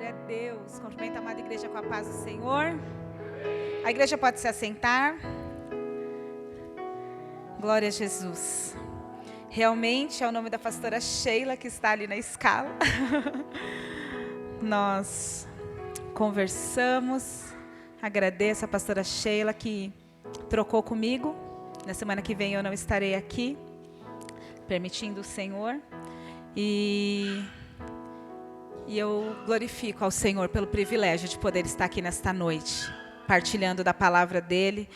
Glória a Deus. Cumprimento a amada igreja com a paz do Senhor. A igreja pode se assentar. Glória a Jesus. Realmente é o nome da pastora Sheila que está ali na escala. Nós conversamos. Agradeço a pastora Sheila que trocou comigo. Na semana que vem eu não estarei aqui, permitindo o Senhor. E eu glorifico ao Senhor pelo privilégio de poder estar aqui nesta noite, partilhando da palavra dEle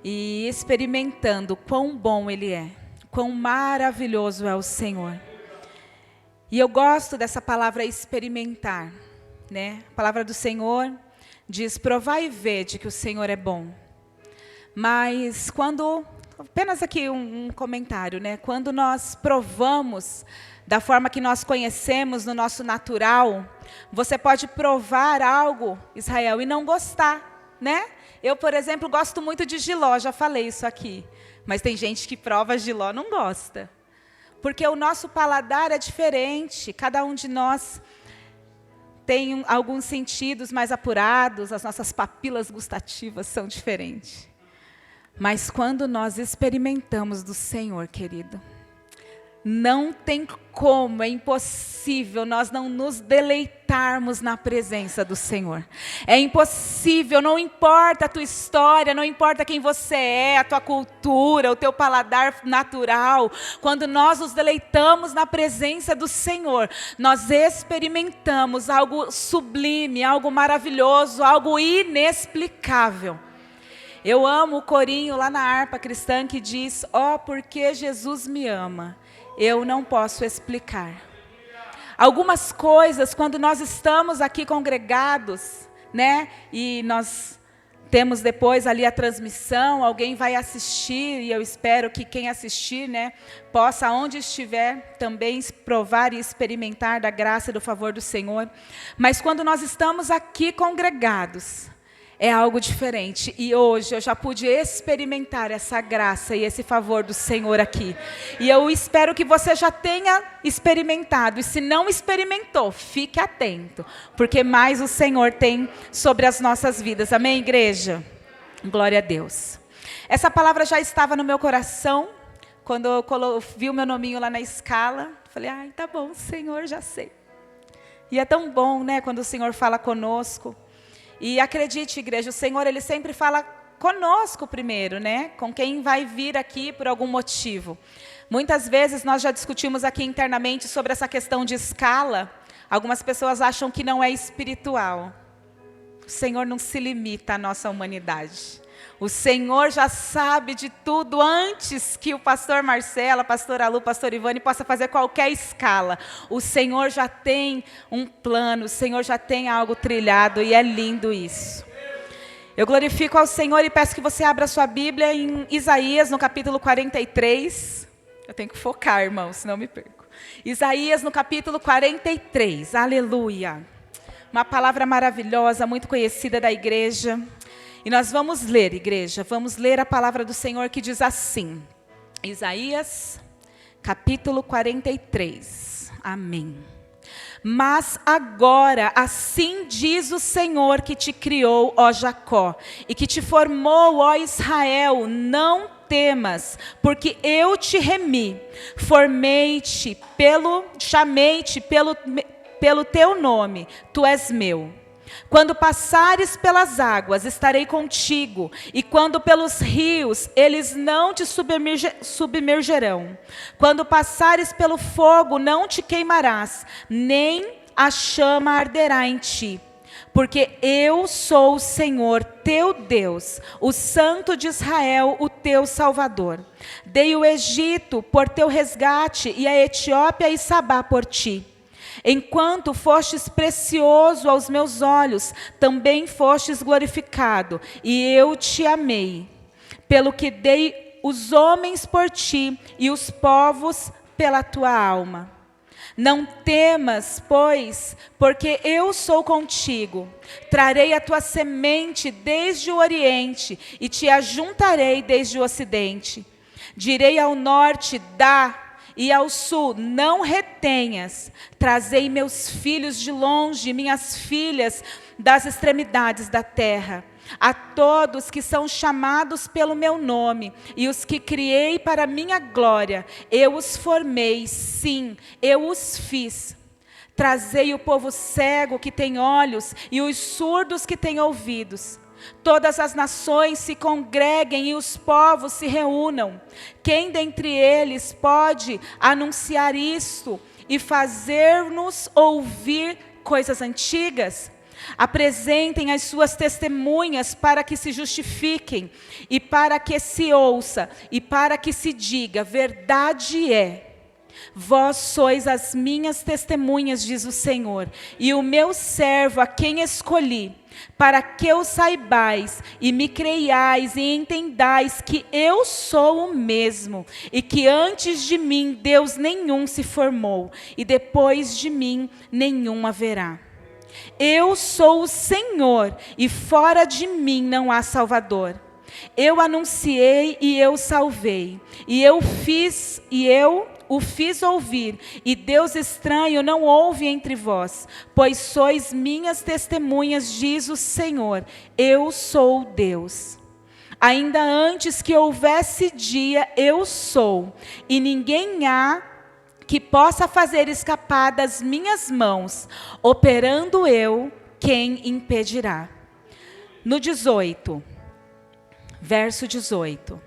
e experimentando quão bom Ele é, quão maravilhoso é o Senhor. E eu gosto dessa palavra experimentar, né? A palavra do Senhor diz, provai e vede que o Senhor é bom. Mas quando, apenas aqui um comentário, né? Quando nós provamos da forma que nós conhecemos no nosso natural, você pode provar algo, Israel, e não gostar, né? Eu, por exemplo, gosto muito de jiló, já falei isso aqui. Mas tem gente que prova jiló e não gosta. Porque o nosso paladar é diferente, cada um de nós tem alguns sentidos mais apurados, as nossas papilas gustativas são diferentes. Mas quando nós experimentamos do Senhor, querido, não tem como, é impossível nós não nos deleitarmos na presença do Senhor. É impossível, não importa a tua história, não importa quem você é, a tua cultura, o teu paladar natural. Quando nós nos deleitamos na presença do Senhor, nós experimentamos algo sublime, algo maravilhoso, algo inexplicável. Eu amo o corinho lá na harpa cristã que diz, ó, porque Jesus me ama. Eu não posso explicar. Algumas coisas, quando nós estamos aqui congregados, né? E nós temos depois ali a transmissão, alguém vai assistir, e eu espero que quem assistir, né, possa, onde estiver, também provar e experimentar da graça e do favor do Senhor. Mas quando nós estamos aqui congregados, é algo diferente, e hoje eu já pude experimentar essa graça e esse favor do Senhor aqui. E eu espero que você já tenha experimentado, e se não experimentou, fique atento, porque mais o Senhor tem sobre as nossas vidas. Amém, igreja? Glória a Deus. Essa palavra já estava no meu coração, quando eu vi o meu nominho lá na escala, falei, ai, tá bom, Senhor, já sei. E é tão bom, né, quando o Senhor fala conosco. E acredite, igreja, o Senhor, Ele sempre fala conosco primeiro, né? Com quem vai vir aqui por algum motivo. Muitas vezes nós já discutimos aqui internamente sobre essa questão de escala. Algumas pessoas acham que não é espiritual. O Senhor não se limita à nossa humanidade. O Senhor já sabe de tudo antes que o pastor Marcelo, a pastora Lu, a pastor Ivane possa fazer qualquer escala. O Senhor já tem um plano, o Senhor já tem algo trilhado e é lindo isso. Eu glorifico ao Senhor e peço que você abra a sua Bíblia em Isaías, no capítulo 43. Eu tenho que focar, irmão, senão me perco. Isaías, no capítulo 43, aleluia. Uma palavra maravilhosa, muito conhecida da igreja. E nós vamos ler, igreja, vamos ler a palavra do Senhor que diz assim. Isaías, capítulo 43. Amém. Mas agora, assim diz o Senhor que te criou, ó Jacó, e que te formou, ó Israel, não temas, porque eu te remi, formei-te, chamei-te pelo teu nome, tu és meu. Quando passares pelas águas, estarei contigo, e quando pelos rios, eles não te submergerão. Quando passares pelo fogo, não te queimarás, nem a chama arderá em ti. Porque eu sou o Senhor, teu Deus, o Santo de Israel, o teu Salvador. Dei o Egito por teu resgate, e a Etiópia e Sabá por ti. Enquanto fostes precioso aos meus olhos, também fostes glorificado, e eu te amei, pelo que dei os homens por ti, e os povos pela tua alma. Não temas, pois, porque eu sou contigo. Trarei a tua semente desde o Oriente, e te ajuntarei desde o Ocidente. Direi ao norte, dá, e ao sul não retenhas. Trazei meus filhos de longe, minhas filhas das extremidades da terra. A todos que são chamados pelo meu nome, e os que criei para minha glória, eu os formei, sim, eu os fiz. Trazei o povo cego que tem olhos, e os surdos que têm ouvidos. Todas as nações se congreguem e os povos se reúnam. Quem dentre eles pode anunciar isto e fazer-nos ouvir coisas antigas? Apresentem as suas testemunhas para que se justifiquem, e para que se ouça, e para que se diga: verdade é. Vós sois as minhas testemunhas, diz o Senhor, e o meu servo a quem escolhi, para que o saibais e me creiais e entendais que eu sou o mesmo, e que antes de mim Deus nenhum se formou, e depois de mim nenhum haverá. Eu sou o Senhor, e fora de mim não há Salvador. Eu anunciei e eu salvei, e eu o fiz ouvir, e Deus estranho não houve entre vós, pois sois minhas testemunhas, diz o Senhor, eu sou Deus. Ainda antes que houvesse dia, eu sou, e ninguém há que possa fazer escapar das minhas mãos. Operando eu, quem impedirá? No 18, verso 18.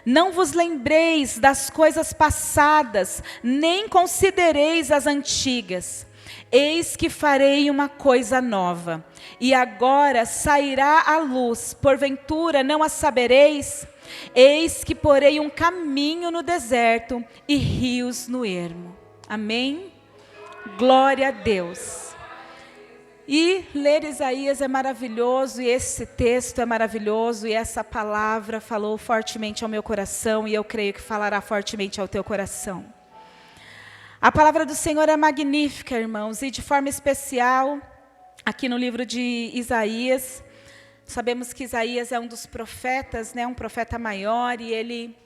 Não vos lembreis das coisas passadas, nem considereis as antigas. Eis que farei uma coisa nova, e agora sairá a luz, porventura não a sabereis? Eis que porei um caminho no deserto e rios no ermo. Amém? Glória a Deus. E ler Isaías é maravilhoso, e esse texto é maravilhoso, e essa palavra falou fortemente ao meu coração, e eu creio que falará fortemente ao teu coração. A palavra do Senhor é magnífica, irmãos, e de forma especial, aqui no livro de Isaías, sabemos que Isaías é um dos profetas, né, um profeta maior, e ele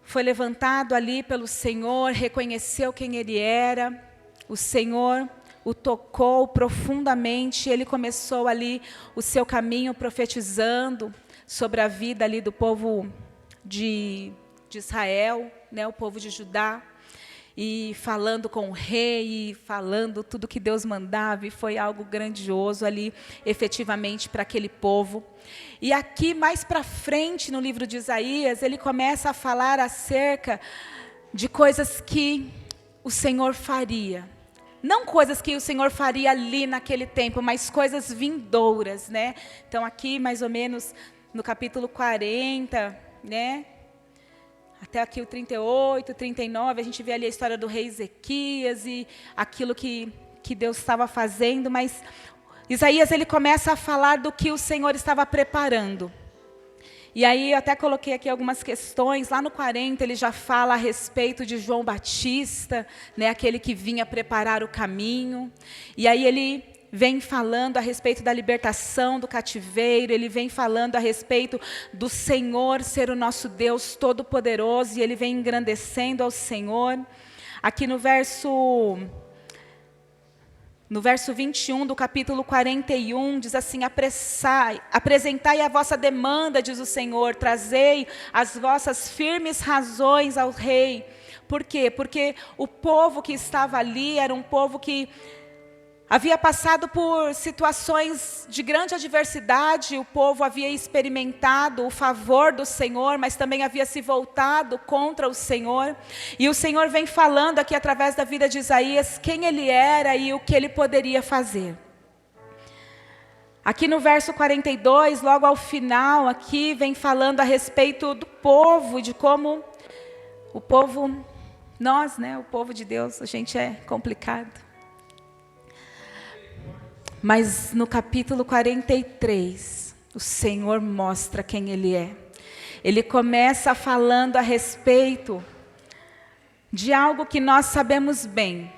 foi levantado ali pelo Senhor, reconheceu quem ele era, o Senhor o tocou profundamente, ele começou ali o seu caminho profetizando sobre a vida ali do povo de Israel, né, o povo de Judá, e falando com o rei, e falando tudo que Deus mandava, e foi algo grandioso ali, efetivamente, para aquele povo. E aqui, mais para frente, no livro de Isaías, ele começa a falar acerca de coisas que o Senhor faria. Não coisas que o Senhor faria ali naquele tempo, mas coisas vindouras, né? Então, aqui, mais ou menos, no capítulo 40, né? Até aqui o 38, 39, a gente vê ali a história do rei Ezequias e aquilo que Deus estava fazendo, mas Isaías, ele começa a falar do que o Senhor estava preparando. E aí eu até coloquei aqui algumas questões, lá no 40 ele já fala a respeito de João Batista, né, aquele que vinha preparar o caminho, e aí ele vem falando a respeito da libertação do cativeiro, ele vem falando a respeito do Senhor ser o nosso Deus Todo-Poderoso, e ele vem engrandecendo ao Senhor. Aqui no verso 21 do capítulo 41, diz assim: apresentai a vossa demanda, diz o Senhor, trazei as vossas firmes razões ao rei. Por quê? Porque o povo que estava ali era um povo que havia passado por situações de grande adversidade, o povo havia experimentado o favor do Senhor, mas também havia se voltado contra o Senhor. E o Senhor vem falando aqui através da vida de Isaías quem ele era e o que ele poderia fazer. Aqui no verso 42, logo ao final, aqui vem falando a respeito do povo, de como o povo, nós, né, o povo de Deus, a gente é complicado. Mas no capítulo 43, o Senhor mostra quem Ele é. Ele começa falando a respeito de algo que nós sabemos bem,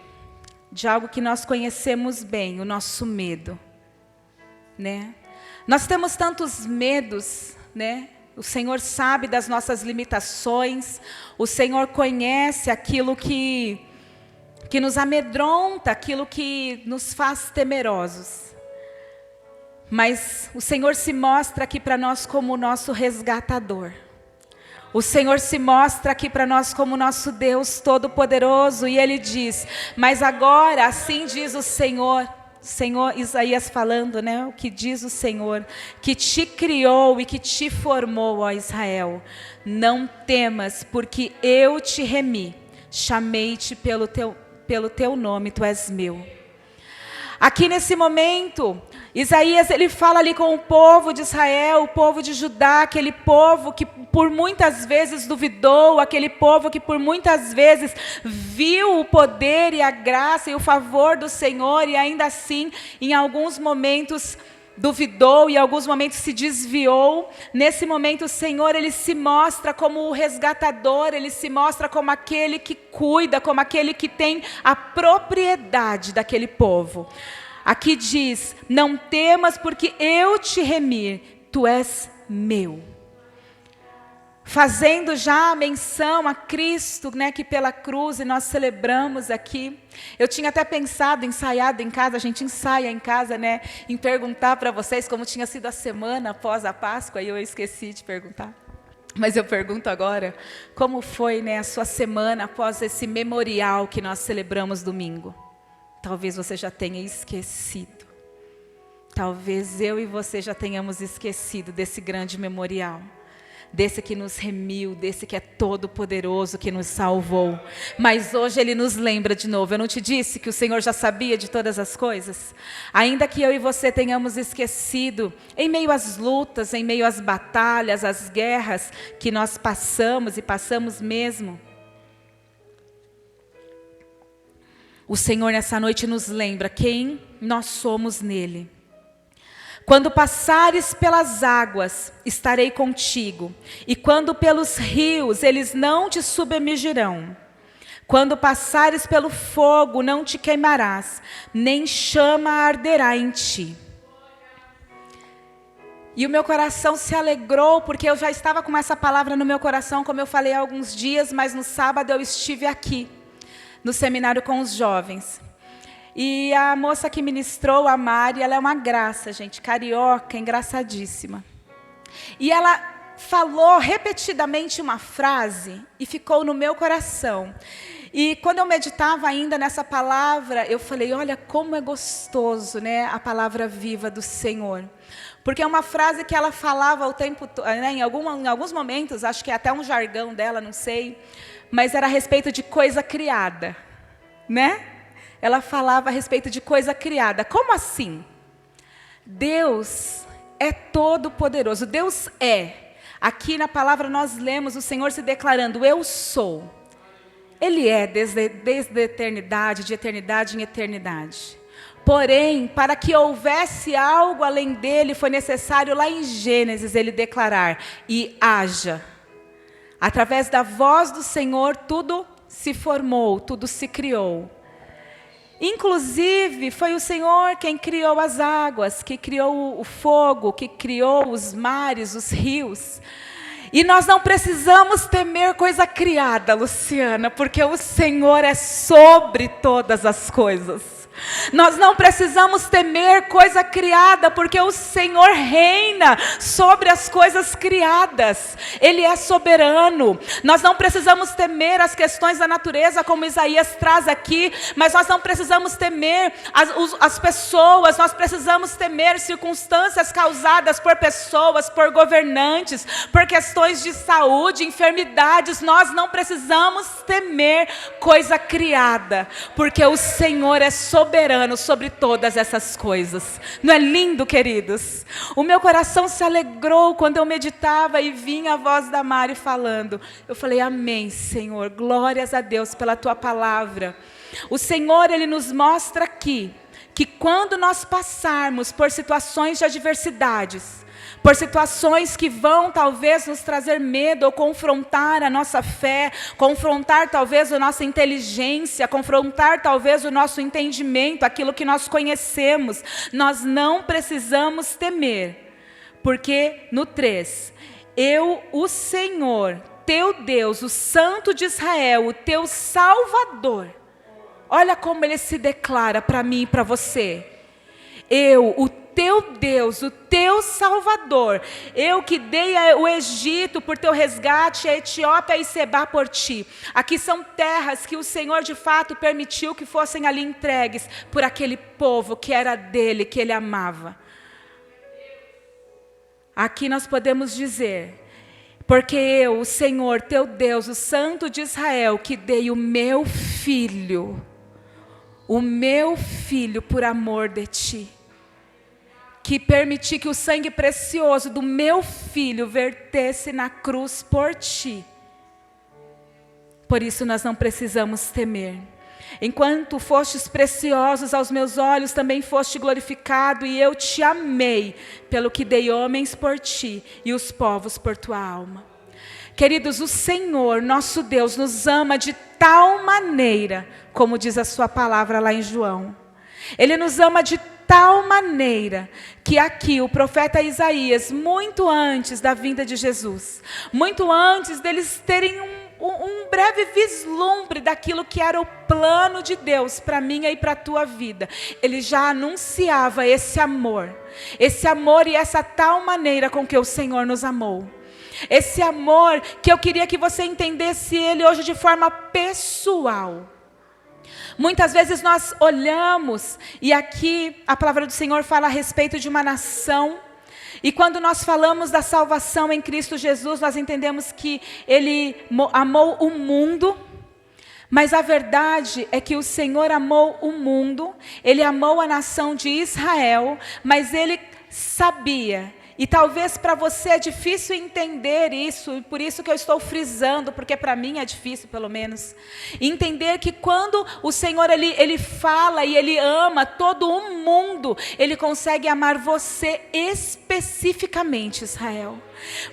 de algo que nós conhecemos bem, o nosso medo, né? Nós temos tantos medos, né? O Senhor sabe das nossas limitações. O Senhor conhece aquilo que nos amedronta, aquilo que nos faz temerosos. Mas o Senhor se mostra aqui para nós como o nosso resgatador. O Senhor se mostra aqui para nós como o nosso Deus Todo-Poderoso. E Ele diz, mas agora, assim diz o Senhor, Isaías falando, né? O que diz o Senhor, que te criou e que te formou, ó Israel. Não temas, porque eu te remi, chamei-te pelo teu nome, tu és meu. Aqui nesse momento, Isaías ele fala ali com o povo de Israel, o povo de Judá, aquele povo que por muitas vezes duvidou, aquele povo que por muitas vezes viu o poder e a graça e o favor do Senhor e ainda assim, em alguns momentos duvidou e em alguns momentos se desviou. Nesse momento o Senhor ele se mostra como o resgatador, ele se mostra como aquele que cuida, como aquele que tem a propriedade daquele povo. Aqui diz, não temas porque eu te remi, tu és meu. Fazendo já a menção a Cristo, né, que pela cruz e nós celebramos aqui. Eu tinha até pensado, ensaiado em casa, a gente ensaia em casa, né, em perguntar para vocês como tinha sido a semana após a Páscoa, e eu esqueci de perguntar. Mas eu pergunto agora, como foi, né, a sua semana após esse memorial que nós celebramos domingo? Talvez você já tenha esquecido. Talvez eu e você já tenhamos esquecido desse grande memorial. Desse que nos remiu, desse que é todo poderoso, que nos salvou. Mas hoje Ele nos lembra de novo. Eu não te disse que o Senhor já sabia de todas as coisas? Ainda que eu e você tenhamos esquecido, em meio às lutas, em meio às batalhas, às guerras que nós passamos e passamos mesmo, o Senhor nessa noite nos lembra quem nós somos nele. Quando passares pelas águas, estarei contigo. E quando pelos rios, eles não te submergirão. Quando passares pelo fogo, não te queimarás, nem chama arderá em ti. E o meu coração se alegrou, porque eu já estava com essa palavra no meu coração, como eu falei há alguns dias, mas no sábado eu estive aqui, no seminário com os jovens. E a moça que ministrou, a Mari, ela é uma graça, gente, carioca, engraçadíssima. E ela falou repetidamente uma frase e ficou no meu coração. E quando eu meditava ainda nessa palavra, eu falei, olha como é gostoso, né, a palavra viva do Senhor. Porque é uma frase que ela falava o tempo todo, né, em alguns momentos, acho que é até um jargão dela, não sei, mas era a respeito de coisa criada, né? Ela falava a respeito de coisa criada. Como assim? Deus é todo poderoso. Deus é. Aqui na palavra nós lemos o Senhor se declarando, eu sou. Ele é desde a eternidade, de eternidade em eternidade. Porém, para que houvesse algo além dele, foi necessário lá em Gênesis ele declarar, e haja. Através da voz do Senhor, tudo se formou, tudo se criou. Inclusive, foi o Senhor quem criou as águas, que criou o fogo, que criou os mares, os rios. E nós não precisamos temer coisa criada, Luciana, porque o Senhor é sobre todas as coisas. Nós não precisamos temer coisa criada, porque o Senhor reina sobre as coisas criadas. Ele é soberano. Nós não precisamos temer as questões da natureza, como Isaías traz aqui, mas nós não precisamos temer as pessoas, nós precisamos temer circunstâncias causadas por pessoas, por governantes, por questões de saúde, enfermidades. Nós não precisamos temer coisa criada, porque o Senhor é soberano sobre todas essas coisas. Não é lindo, queridos? O meu coração se alegrou quando eu meditava e vinha a voz da Mari falando. Eu falei, amém, Senhor, glórias a Deus pela tua palavra. O Senhor, Ele nos mostra aqui, que quando nós passarmos por situações de adversidades, por situações que vão talvez nos trazer medo ou confrontar a nossa fé, confrontar talvez a nossa inteligência, confrontar talvez o nosso entendimento, aquilo que nós conhecemos, nós não precisamos temer, porque no 3, Eu, o Senhor, teu Deus, o Santo de Israel, o teu Salvador. Olha como ele se declara para mim e para você. Eu, o teu Deus, o teu Salvador, eu que dei o Egito por teu resgate, a Etiópia e Sebá por ti. Aqui são terras que o Senhor de fato permitiu que fossem ali entregues por aquele povo que era dele, que ele amava. Aqui nós podemos dizer, porque eu, o Senhor, teu Deus, o Santo de Israel, que dei o meu filho por amor de ti, que permiti que o sangue precioso do meu filho vertesse na cruz por ti. Por isso nós não precisamos temer. Enquanto fostes preciosos aos meus olhos, também foste glorificado, e eu te amei, pelo que dei homens por ti, e os povos por tua alma. Queridos, o Senhor, nosso Deus, nos ama de tal maneira, como diz a sua palavra lá em João. Ele nos ama de tal maneira, que aqui o profeta Isaías, muito antes da vinda de Jesus, muito antes deles terem um breve vislumbre daquilo que era o plano de Deus para minha e para a tua vida, ele já anunciava esse amor e essa tal maneira com que o Senhor nos amou. Esse amor que eu queria que você entendesse ele hoje de forma pessoal. Muitas vezes nós olhamos, e aqui a palavra do Senhor fala a respeito de uma nação, e quando nós falamos da salvação em Cristo Jesus, nós entendemos que Ele amou o mundo, mas a verdade é que o Senhor amou o mundo, Ele amou a nação de Israel, mas Ele sabia. E talvez para você é difícil entender isso, e por isso que eu estou frisando, porque para mim é difícil pelo menos, entender que quando o Senhor ele fala e Ele ama todo o mundo, Ele consegue amar você especificamente, Israel.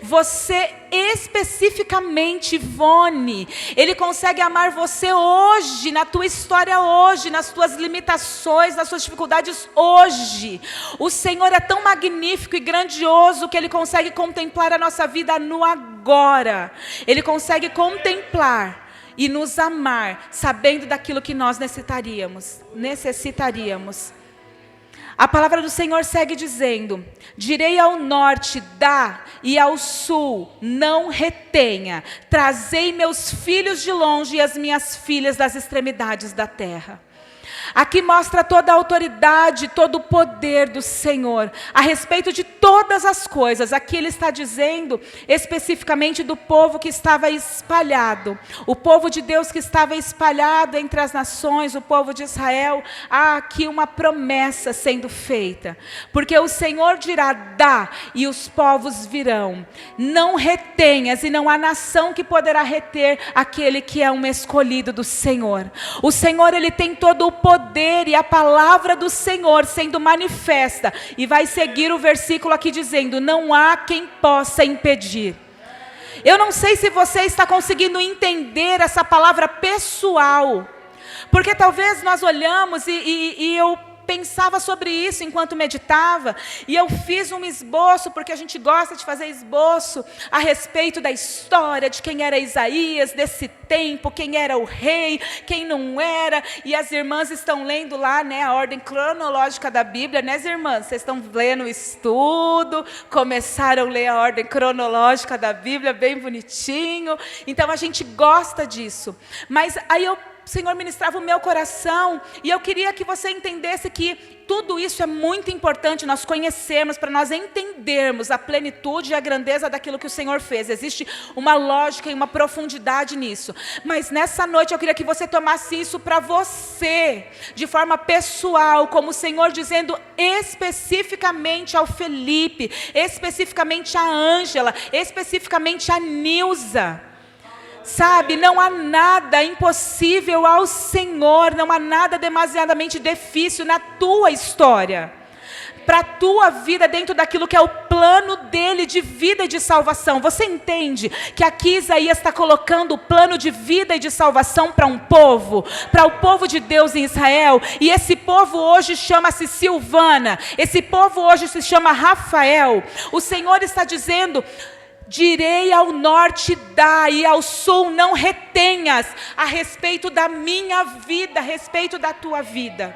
Você especificamente, Ivone, Ele consegue amar você hoje, na tua história hoje, nas tuas limitações, nas suas dificuldades hoje. O Senhor é tão magnífico e grandioso que Ele consegue contemplar a nossa vida no agora. Ele consegue contemplar e nos amar, sabendo daquilo que nós necessitaríamos. A palavra do Senhor segue dizendo: direi ao norte, dá, e ao sul, não retenha. Trazei meus filhos de longe e as minhas filhas das extremidades da terra. Aqui mostra toda a autoridade, todo o poder do Senhor, a respeito de todas as coisas. Aqui Ele está dizendo especificamente do povo que estava espalhado. O povo de Deus que estava espalhado entre as nações, o povo de Israel. Há aqui uma promessa sendo feita. Porque o Senhor dirá, dá, e os povos virão. Não retenhas, e não há nação que poderá reter aquele que é um escolhido do Senhor. O Senhor, Ele tem todo o poder e a palavra do Senhor sendo manifesta. E vai seguir o versículo aqui dizendo: não há quem possa impedir. Eu não sei se você está conseguindo entender essa palavra pessoal. Porque talvez nós olhamos e eu pensava sobre isso enquanto meditava, e eu fiz um esboço, porque a gente gosta de fazer esboço a respeito da história, de quem era Isaías, desse tempo, quem era o rei, quem não era, e as irmãs estão lendo lá, né, a ordem cronológica da Bíblia, né, as irmãs? Vocês estão lendo o estudo, começaram a ler a ordem cronológica da Bíblia, bem bonitinho, então a gente gosta disso, mas aí o Senhor ministrava o meu coração, e eu queria que você entendesse que tudo isso é muito importante nós conhecermos, para nós entendermos a plenitude e a grandeza daquilo que o Senhor fez. Existe uma lógica e uma profundidade nisso, mas nessa noite eu queria que você tomasse isso para você, de forma pessoal, como o Senhor dizendo especificamente ao Felipe, especificamente a Ângela, especificamente a Nilza. Sabe, não há nada impossível ao Senhor, não há nada demasiadamente difícil na tua história, para a tua vida, dentro daquilo que é o plano dele de vida e de salvação. Você entende que aqui Isaías está colocando o plano de vida e de salvação para um povo, para o povo de Deus em Israel, e esse povo hoje chama-se Silvana, esse povo hoje se chama Rafael. O Senhor está dizendo: Direi ao norte, dá, e ao sul não retenhas, a respeito da minha vida, a respeito da tua vida.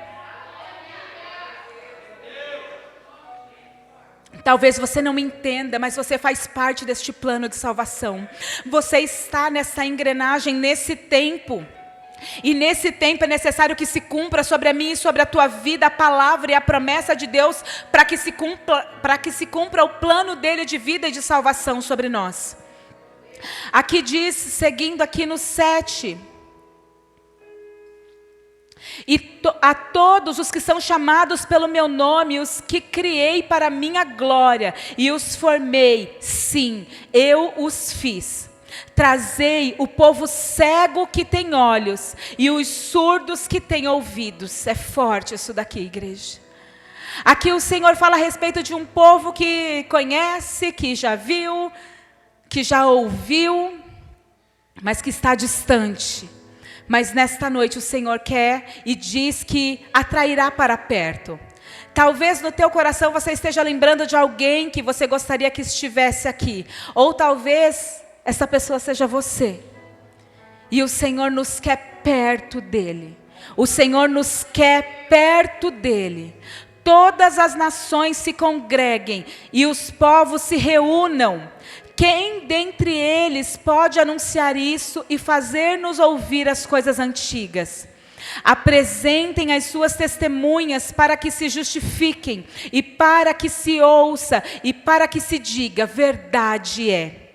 Talvez você não entenda, mas você faz parte deste plano de salvação. Você está nessa engrenagem, nesse tempo. E nesse tempo é necessário que se cumpra sobre a minha e sobre a tua vida a palavra e a promessa de Deus, para que se cumpra o plano dele de vida e de salvação sobre nós. Aqui diz, seguindo aqui no 7... E a todos os que são chamados pelo meu nome, os que criei para a minha glória, e os formei, sim, eu os fiz. Trazei o povo cego que tem olhos, e os surdos que têm ouvidos. É forte isso daqui, igreja. Aqui o Senhor fala a respeito de um povo que conhece, que já viu, que já ouviu, mas que está distante. Mas nesta noite o Senhor quer e diz que atrairá para perto. Talvez no teu coração você esteja lembrando de alguém que você gostaria que estivesse aqui. Ou talvez essa pessoa seja você. E o Senhor nos quer perto dEle. O Senhor nos quer perto dEle. Todas as nações se congreguem e os povos se reúnam. Quem dentre eles pode anunciar isso e fazer-nos ouvir as coisas antigas? Apresentem as suas testemunhas para que se justifiquem, e para que se ouça, e para que se diga, verdade é.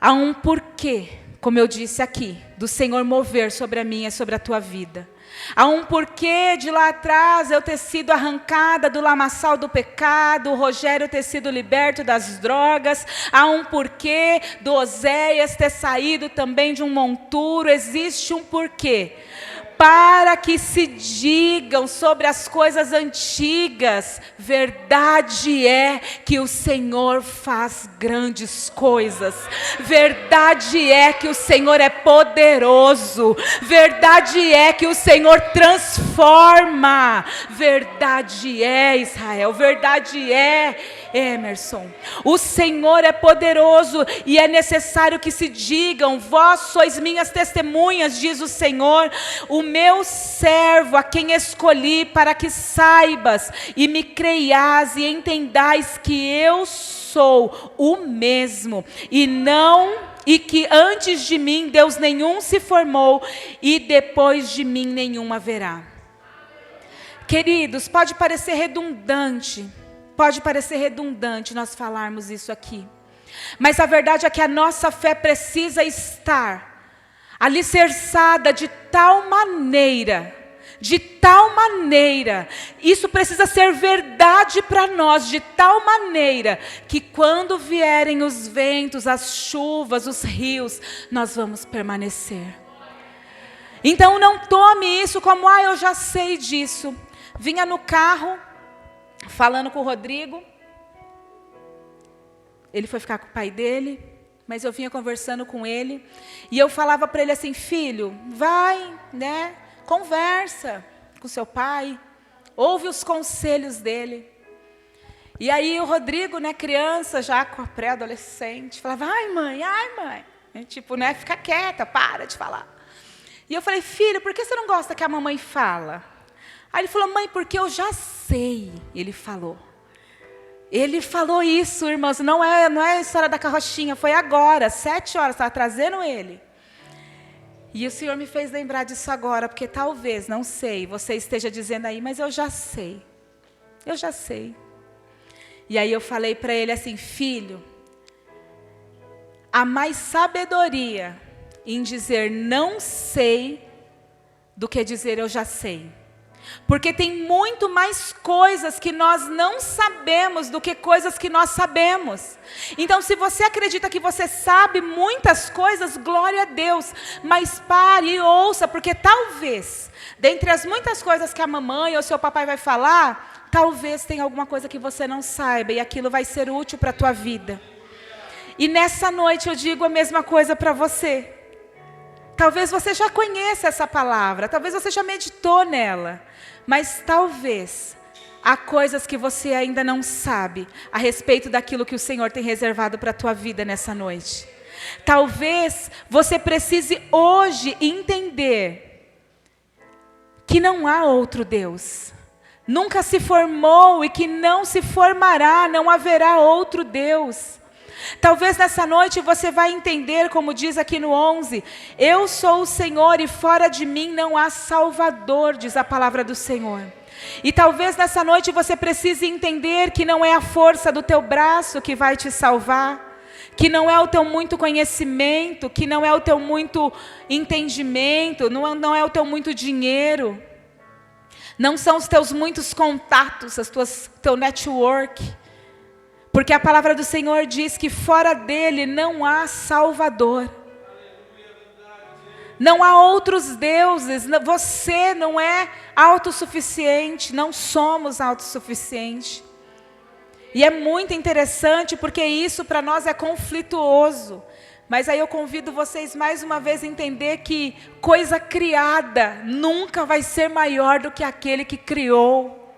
Há um porquê, como eu disse aqui, do Senhor mover sobre a minha e sobre a tua vida. Há um porquê de lá atrás eu ter sido arrancada do lamaçal do pecado, o Rogério ter sido liberto das drogas. Há um porquê do Oséias ter saído também de um monturo. Existe um porquê. Para que se digam sobre as coisas antigas, verdade é que o Senhor faz grandes coisas, verdade é que o Senhor é poderoso, verdade é que o Senhor transforma, verdade é, Israel, verdade é, Emerson, o Senhor é poderoso e é necessário que se digam, vós sois minhas testemunhas, diz o Senhor, o meu servo a quem escolhi para que saibas e me creias e entendais que eu sou o mesmo e que antes de mim Deus nenhum se formou e depois de mim nenhum haverá. Queridos, pode parecer redundante nós falarmos isso aqui, mas a verdade é que a nossa fé precisa estar alicerçada de tal maneira, isso precisa ser verdade para nós, de tal maneira, que quando vierem os ventos, as chuvas, os rios, nós vamos permanecer. Então não tome isso como, eu já sei disso. Vinha no carro, falando com o Rodrigo, ele foi ficar com o pai dele, mas eu vinha conversando com ele, e eu falava para ele assim, filho, vai, né, conversa com seu pai, ouve os conselhos dele. E aí o Rodrigo, né, criança, já com a pré-adolescente, falava, ai mãe, tipo, né, fica quieta, para de falar. E eu falei, filho, por que você não gosta que a mamãe fala? Aí ele falou, mãe, porque eu já sei, ele falou. Ele falou isso, irmãos, não é a história da carrochinha, foi agora, 7 horas, estava trazendo ele. E o Senhor me fez lembrar disso agora, porque talvez, não sei, você esteja dizendo aí, mas eu já sei. E aí eu falei para ele assim, filho, há mais sabedoria em dizer não sei do que dizer eu já sei. Porque tem muito mais coisas que nós não sabemos do que coisas que nós sabemos. Então, se você acredita que você sabe muitas coisas, glória a Deus. Mas pare e ouça, porque talvez, dentre as muitas coisas que a mamãe ou seu papai vai falar, talvez tenha alguma coisa que você não saiba e aquilo vai ser útil para a tua vida. E nessa noite eu digo a mesma coisa para você. Talvez você já conheça essa palavra, talvez você já meditou nela, mas talvez Há coisas que você ainda não sabe a respeito daquilo que o Senhor tem reservado para a tua vida nessa noite. Talvez você precise hoje entender que não há outro Deus. Nunca se formou e que não se formará, não haverá outro Deus. Talvez nessa noite você vai entender, como diz aqui no 11, eu sou o Senhor e fora de mim não há Salvador, diz a palavra do Senhor. E talvez nessa noite você precise entender que não é a força do teu braço que vai te salvar, que não é o teu muito conhecimento, que não é o teu muito entendimento, não é o teu muito dinheiro, não são os teus muitos contatos, teu network, porque a palavra do Senhor diz que fora dele não há Salvador. Não há outros deuses, você não é autossuficiente, não somos autossuficientes. E é muito interessante porque isso para nós é conflituoso. Mas aí eu convido vocês mais uma vez a entender que coisa criada nunca vai ser maior do que aquele que criou.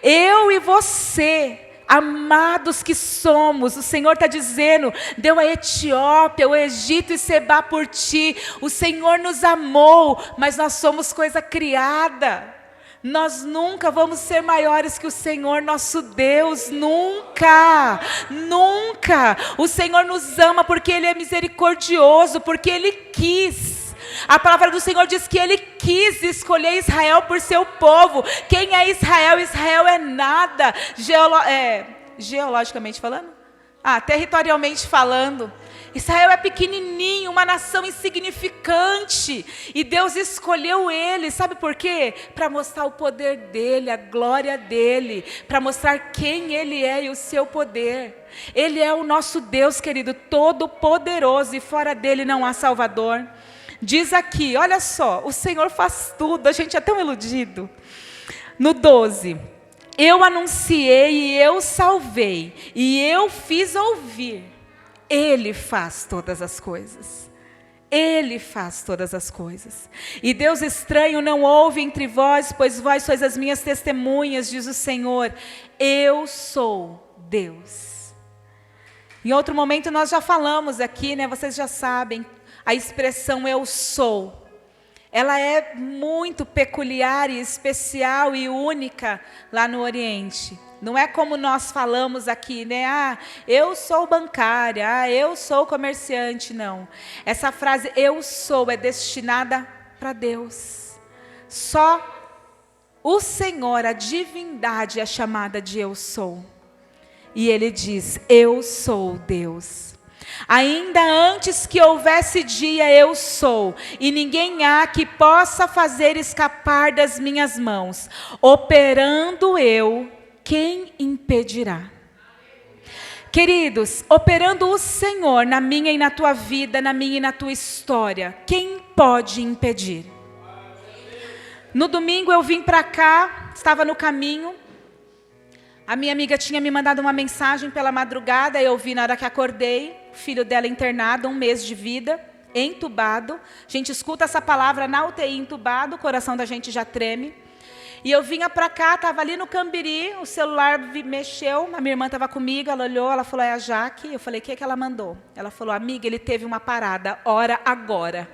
Eu e você, amados que somos, o Senhor está dizendo, deu a Etiópia, o Egito e Sebá por ti. O Senhor nos amou, mas nós somos coisa criada. Nós nunca vamos ser maiores que o Senhor nosso Deus, nunca, nunca. O Senhor nos ama porque Ele é misericordioso, porque Ele quis. A palavra do Senhor diz que Ele quis escolher Israel por seu povo. Quem é Israel? Israel é nada, geologicamente falando? Territorialmente falando. Israel é pequenininho, uma nação insignificante. E Deus escolheu ele, sabe por quê? Para mostrar o poder dele, a glória dele. Para mostrar quem ele é e o seu poder. Ele é o nosso Deus, querido, todo poderoso. E fora dele não há Salvador. Diz aqui, olha só, o Senhor faz tudo. A gente é tão iludido. No 12, eu anunciei e eu salvei. E eu fiz ouvir. Ele faz todas as coisas. Ele faz todas as coisas. E Deus estranho não houve entre vós, pois vós sois as minhas testemunhas, diz o Senhor. Eu sou Deus. Em outro momento nós já falamos aqui, né? Vocês já sabem, a expressão eu sou. Ela é muito peculiar e especial e única lá no Oriente. Não é como nós falamos aqui, né? Eu sou bancária, eu sou comerciante, não. Essa frase, eu sou, é destinada para Deus. Só o Senhor, a divindade, é chamada de eu sou. E Ele diz, eu sou Deus. Ainda antes que houvesse dia, eu sou, e ninguém há que possa fazer escapar das minhas mãos. Operando eu, quem impedirá? Queridos, operando o Senhor na minha e na tua vida, na minha e na tua história, quem pode impedir? No domingo eu vim para cá, estava no caminho, a minha amiga tinha me mandado uma mensagem pela madrugada, eu vi na hora que acordei, o filho dela internado, 1 mês de vida, entubado. A gente escuta essa palavra na UTI, entubado, o coração da gente já treme. E eu vinha para cá, estava ali no Cambiri, o celular mexeu, a minha irmã estava comigo, ela olhou, ela falou, é a Jaque. Eu falei, o que é que ela mandou? Ela falou, amiga, ele teve uma parada, ora agora.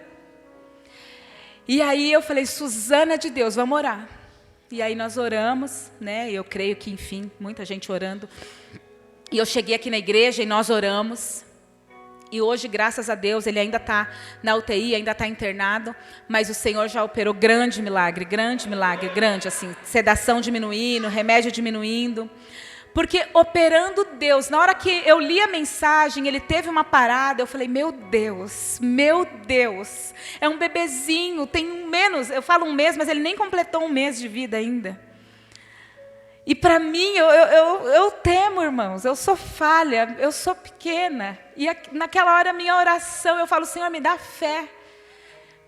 E aí eu falei, Suzana de Deus, vamos orar. E aí nós oramos, né? Eu creio que, enfim, muita gente orando. E eu cheguei aqui na igreja e nós oramos. E hoje, graças a Deus, ele ainda está na UTI, ainda está internado. Mas o Senhor já operou grande, grande, assim, sedação diminuindo, remédio diminuindo. Porque operando Deus, na hora que eu li a mensagem, ele teve uma parada, eu falei, meu Deus, é um bebezinho, tem menos, eu falo 1 mês, mas ele nem completou 1 mês de vida ainda. E para mim, eu temo, irmãos, eu sou falha, eu sou pequena. E naquela hora, a minha oração, eu falo, Senhor, me dá fé.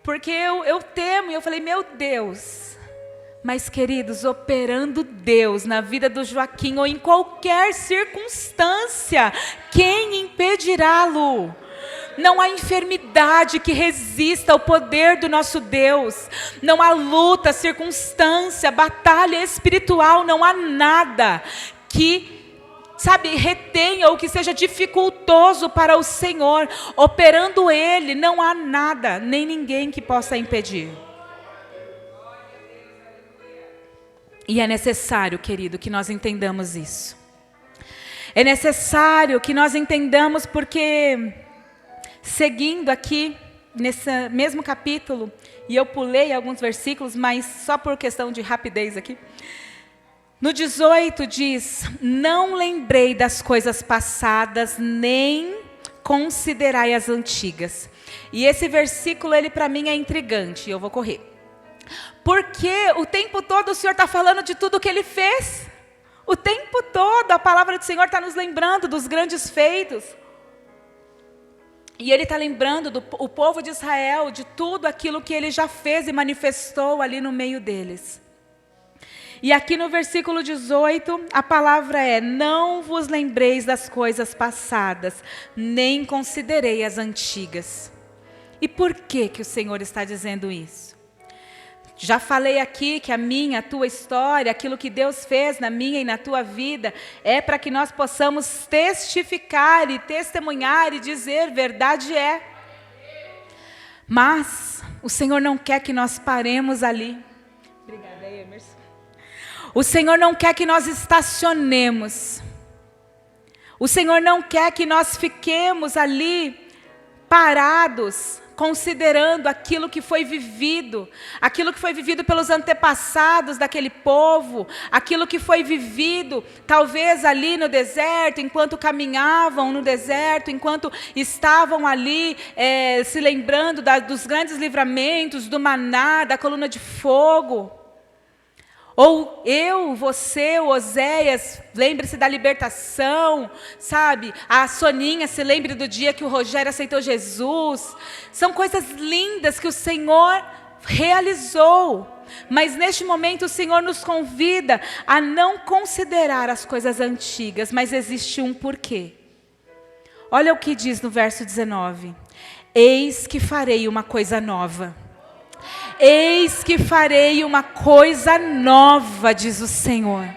Porque eu temo, e eu falei, meu Deus. Mas, queridos, operando Deus na vida do Joaquim, ou em qualquer circunstância, quem impedirá-lo? Não há enfermidade que resista ao poder do nosso Deus. Não há luta, circunstância, batalha espiritual. Não há nada que, retenha ou que seja dificultoso para o Senhor. Operando Ele, não há nada, nem ninguém que possa impedir. E é necessário, querido, que nós entendamos isso. É necessário que nós entendamos porque, seguindo aqui, nesse mesmo capítulo, e eu pulei alguns versículos, mas só por questão de rapidez aqui. No 18 diz, não lembrei das coisas passadas, nem considerai as antigas. E esse versículo, ele para mim é intrigante, eu vou correr. Porque o tempo todo o Senhor está falando de tudo que Ele fez. O tempo todo a palavra do Senhor está nos lembrando dos grandes feitos. E Ele está lembrando o povo de Israel, de tudo aquilo que Ele já fez e manifestou ali no meio deles. E aqui no versículo 18, a palavra é, não vos lembreis das coisas passadas, nem considerei as antigas. E por que o Senhor está dizendo isso? Já falei aqui que a minha, a tua história, aquilo que Deus fez na minha e na tua vida, é para que nós possamos testificar e testemunhar e dizer, verdade é. Mas o Senhor não quer que nós paremos ali. Obrigada, Emerson. O Senhor não quer que nós estacionemos. O Senhor não quer que nós fiquemos ali parados, considerando aquilo que foi vivido pelos antepassados daquele povo, aquilo que foi vivido, talvez ali no deserto, enquanto caminhavam no deserto, enquanto estavam ali se lembrando dos grandes livramentos, do maná, da coluna de fogo. Ou eu, você, o Oséias, lembre-se da libertação, A Soninha se lembre do dia que o Rogério aceitou Jesus. São coisas lindas que o Senhor realizou. Mas neste momento o Senhor nos convida a não considerar as coisas antigas, mas existe um porquê. Olha o que diz no verso 19. Eis que farei uma coisa nova. Eis que farei uma coisa nova, diz o Senhor.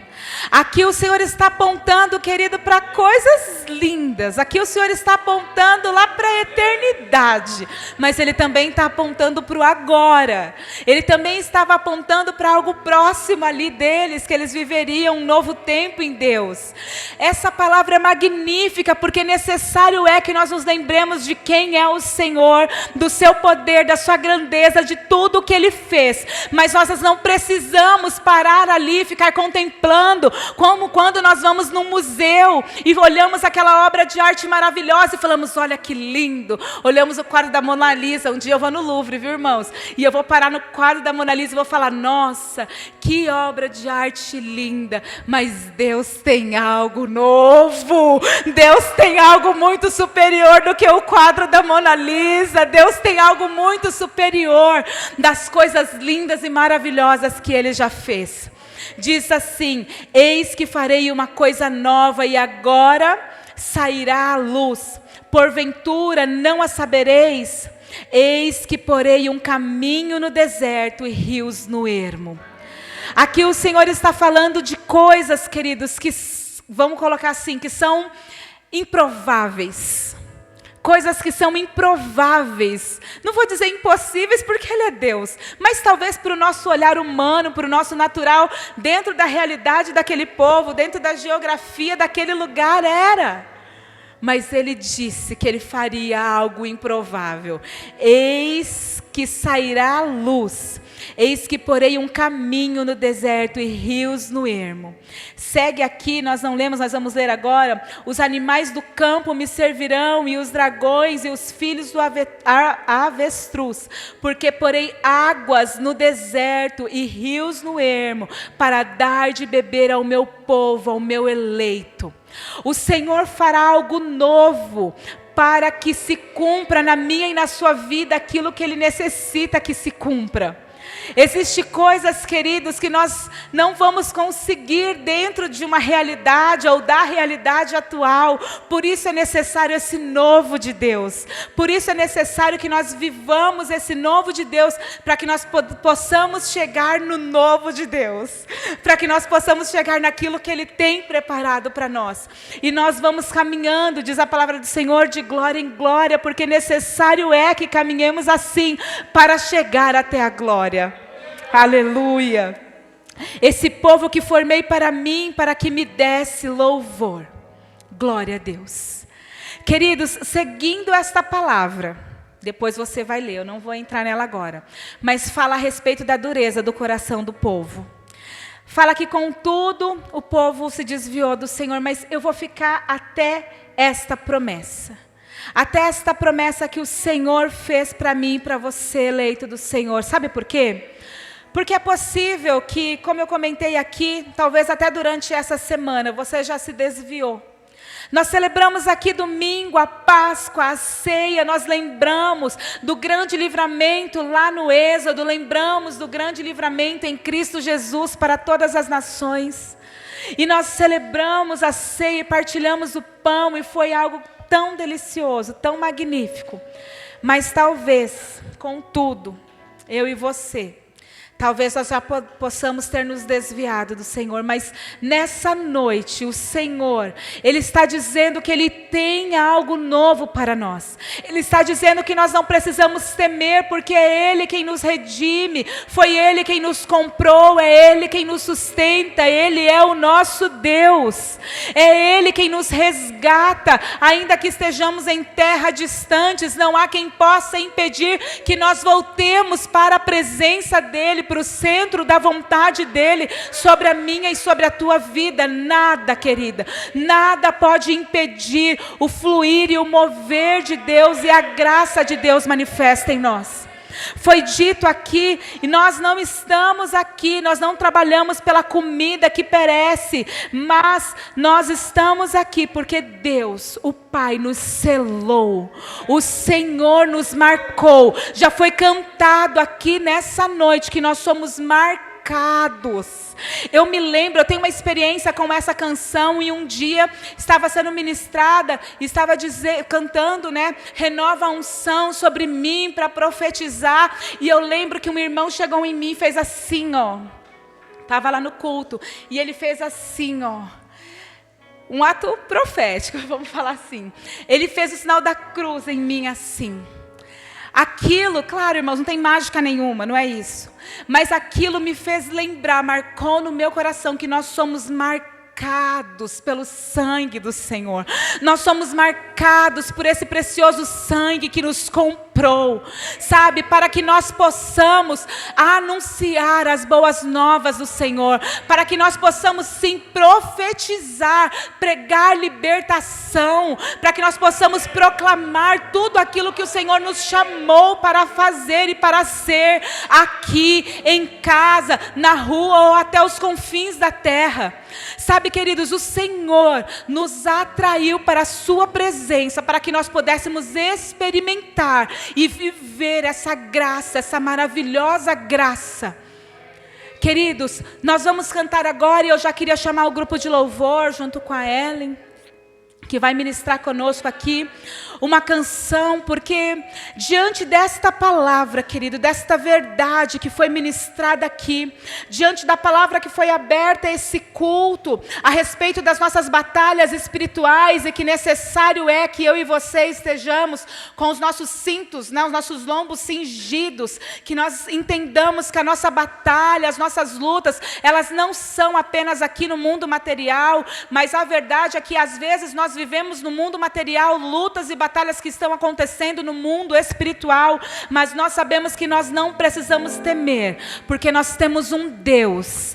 Aqui o Senhor está apontando, querido, para coisas lindas. Aqui o Senhor está apontando lá para a eternidade. Mas Ele também está apontando para o agora. Ele também estava apontando para algo próximo ali deles, que eles viveriam um novo tempo em Deus. Essa palavra é magnífica, porque necessário é que nós nos lembremos de quem é o Senhor, do seu poder, da sua grandeza, de tudo o que Ele fez. Mas nós não precisamos parar ali e ficar contemplando, como quando nós vamos num museu e olhamos aquela obra de arte maravilhosa e falamos, olha que lindo. Olhamos o quadro da Mona Lisa, um dia eu vou no Louvre, viu, irmãos? E eu vou parar no quadro da Mona Lisa e vou falar, nossa, que obra de arte linda. Mas Deus tem algo novo. Deus tem algo muito superior do que o quadro da Mona Lisa. Deus tem algo muito superior das coisas lindas e maravilhosas que Ele já fez. Diz assim, eis que farei uma coisa nova e agora sairá a luz. Porventura não a sabereis? Eis que porei um caminho no deserto e rios no ermo. Aqui o Senhor está falando de coisas, queridos, que vamos colocar assim, que são improváveis. Coisas que são improváveis. Não vou dizer impossíveis porque Ele é Deus. Mas talvez para o nosso olhar humano, para o nosso natural, dentro da realidade daquele povo, dentro da geografia daquele lugar era. Mas Ele disse que Ele faria algo improvável. Eis que sairá a luz. Eis que porei um caminho no deserto e rios no ermo. Segue aqui, nós não lemos, nós vamos ler agora. Os animais do campo me servirão, e os dragões e os filhos do avestruz. Porque porei águas no deserto e rios no ermo, para dar de beber ao meu povo, ao meu eleito. O Senhor fará algo novo, para que se cumpra na minha e na sua vida aquilo que Ele necessita que se cumpra. Existem coisas, queridos, que nós não vamos conseguir dentro de uma realidade ou da realidade atual. Por isso é necessário esse novo de Deus. Por isso é necessário que nós vivamos esse novo de Deus, para que nós possamos chegar no novo de Deus. Para que nós possamos chegar naquilo que Ele tem preparado para nós. E nós vamos caminhando, diz a palavra do Senhor, de glória em glória, porque necessário é que caminhemos assim, para chegar até a glória. Aleluia. Esse povo que formei para mim, para que me desse louvor. Glória a Deus. Queridos, seguindo esta palavra, depois você vai ler, eu não vou entrar nela agora, mas fala a respeito da dureza do coração do povo. Fala que contudo o povo se desviou do Senhor, mas eu vou ficar até esta promessa. Até esta promessa que o Senhor fez para mim e para você, eleito do Senhor. Sabe por quê? Porque é possível que, como eu comentei aqui, talvez até durante essa semana, você já se desviou. Nós celebramos aqui domingo a Páscoa, a ceia, nós lembramos do grande livramento lá no Êxodo, lembramos do grande livramento em Cristo Jesus para todas as nações. E nós celebramos a ceia e partilhamos o pão e foi algo tão delicioso, tão magnífico. Mas talvez, contudo, eu e você, talvez nós já possamos ter nos desviado do Senhor, mas nessa noite o Senhor, Ele está dizendo que Ele tem algo novo para nós. Ele está dizendo que nós não precisamos temer, porque é Ele quem nos redime, foi Ele quem nos comprou, é Ele quem nos sustenta, Ele é o nosso Deus. É Ele quem nos resgata, ainda que estejamos em terra distantes, não há quem possa impedir que nós voltemos para a presença dEle, para o centro da vontade dEle, sobre a minha e sobre a tua vida. Nada, querida, nada pode impedir o fluir e o mover de Deus e a graça de Deus manifesta em nós. Foi dito aqui, e nós não estamos aqui, nós não trabalhamos pela comida que perece, mas nós estamos aqui porque Deus, o Pai, nos selou, o Senhor nos marcou. Já foi cantado aqui nessa noite que nós somos marcados. Eu me lembro, eu tenho uma experiência com essa canção, e um dia estava sendo ministrada, estava cantando, né? Renova a unção sobre mim para profetizar, e eu lembro que um irmão chegou em mim e fez assim, ó. Estava lá no culto, e ele fez assim, ó. Um ato profético, vamos falar assim. Ele fez o sinal da cruz em mim assim. Aquilo, claro, irmãos, não tem mágica nenhuma, não é isso. Mas aquilo me fez lembrar, marcou no meu coração que nós somos marcados pelo sangue do Senhor. Nós somos marcados por esse precioso sangue que nos comprou, sabe? Para que nós possamos anunciar as boas novas do Senhor, para que nós possamos sim profetizar, pregar libertação, para que nós possamos proclamar tudo aquilo que o Senhor nos chamou para fazer e para ser aqui em casa, na rua ou até os confins da terra. Sabe, queridos, o Senhor nos atraiu para a sua presença, para que nós pudéssemos experimentar e viver essa graça, essa maravilhosa graça. Queridos, nós vamos cantar agora, e eu já queria chamar o grupo de louvor junto com a Ellen, que vai ministrar conosco aqui uma canção, porque diante desta palavra, querido, desta verdade que foi ministrada aqui, diante da palavra que foi aberta esse culto, a respeito das nossas batalhas espirituais, e que necessário é que eu e você estejamos com os nossos cintos, né, os nossos lombos cingidos, que nós entendamos que a nossa batalha, as nossas lutas, elas não são apenas aqui no mundo material, mas a verdade é que às vezes nós vivemos no mundo material lutas e batalhas que estão acontecendo no mundo espiritual, mas nós sabemos que nós não precisamos temer, porque nós temos um Deus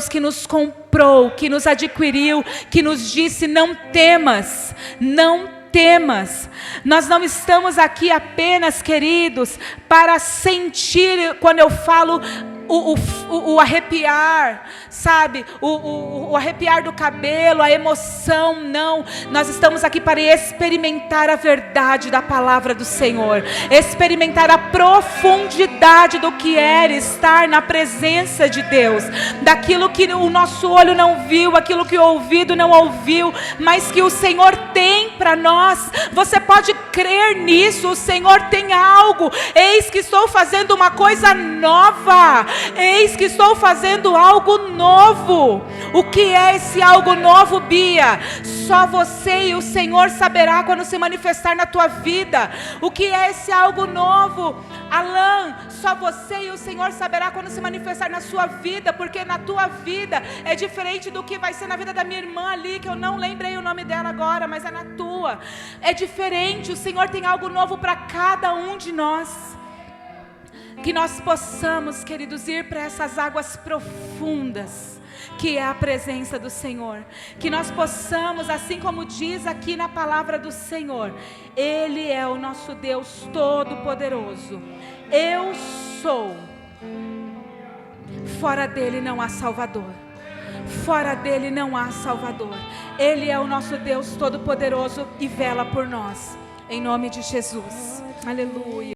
que nos comprou, que nos adquiriu, que nos disse: não temas, não temas. Nós não estamos aqui apenas, queridos, para sentir, quando eu falo o arrepiar, sabe? O arrepiar do cabelo, a emoção, não. Nós estamos aqui para experimentar a verdade da palavra do Senhor, experimentar a profundidade do que é estar na presença de Deus, daquilo que o nosso olho não viu, aquilo que o ouvido não ouviu, mas que o Senhor tem para nós. Você pode crer nisso. O Senhor tem algo. Eis que estou fazendo uma coisa nova. Eis que estou fazendo algo novo. O que é esse algo novo, Bia? Só você e o Senhor saberá quando se manifestar na tua vida. O que é esse algo novo, Alan? Só você e o Senhor saberá quando se manifestar na sua vida, porque na tua vida é diferente do que vai ser na vida da minha irmã ali, que eu não lembrei o nome dela agora, mas é na tua. É diferente. O Senhor tem algo novo para cada um de nós. Que nós possamos, queridos, ir para essas águas profundas, que é a presença do Senhor. Que nós possamos, assim como diz aqui na palavra do Senhor, Ele é o nosso Deus Todo-Poderoso. Eu sou. Fora dele não há Salvador. Fora dele não há Salvador. Ele é o nosso Deus Todo-Poderoso e vela por nós. Em nome de Jesus. Aleluia.